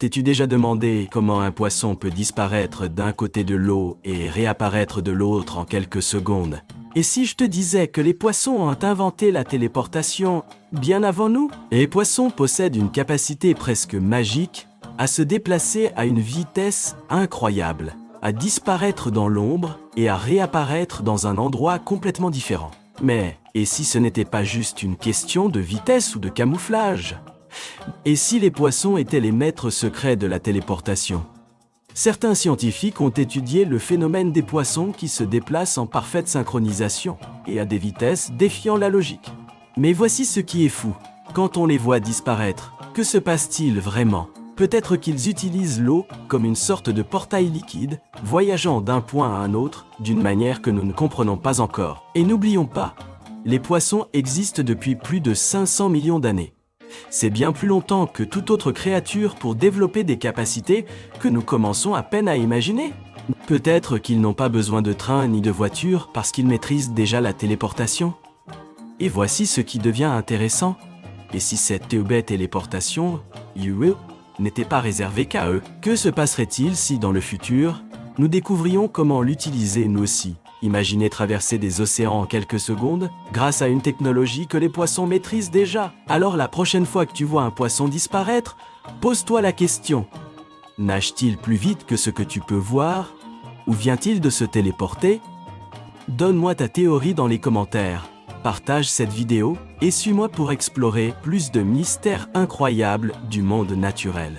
T'es-tu déjà demandé comment un poisson peut disparaître d'un côté de l'eau et réapparaître de l'autre en quelques secondes? Et si je te disais que les poissons ont inventé la téléportation bien avant nous? Les poissons possèdent une capacité presque magique à se déplacer à une vitesse incroyable, à disparaître dans l'ombre et à réapparaître dans un endroit complètement différent. Mais, et si ce n'était pas juste une question de vitesse ou de camouflage? Et si les poissons étaient les maîtres secrets de la téléportation? Certains scientifiques ont étudié le phénomène des poissons qui se déplacent en parfaite synchronisation et à des vitesses défiant la logique. Mais voici ce qui est fou. Quand on les voit disparaître, que se passe-t-il vraiment? Peut-être qu'ils utilisent l'eau comme une sorte de portail liquide, voyageant d'un point à un autre d'une manière que nous ne comprenons pas encore. Et n'oublions pas, les poissons existent depuis plus de 500 millions d'années. C'est bien plus longtemps que toute autre créature pour développer des capacités que nous commençons à peine à imaginer. Peut-être qu'ils n'ont pas besoin de train ni de voiture parce qu'ils maîtrisent déjà la téléportation. Et voici ce qui devient intéressant. Et si cette téléportation, n'était pas réservée qu'à eux? Que se passerait-il si, dans le futur, nous découvrions comment l'utiliser nous aussi? Imaginez traverser des océans en quelques secondes grâce à une technologie que les poissons maîtrisent déjà. Alors la prochaine fois que tu vois un poisson disparaître, pose-toi la question. Nage-t-il plus vite que ce que tu peux voir? Ou vient-il de se téléporter? Donne-moi ta théorie dans les commentaires. Partage cette vidéo et suis-moi pour explorer plus de mystères incroyables du monde naturel.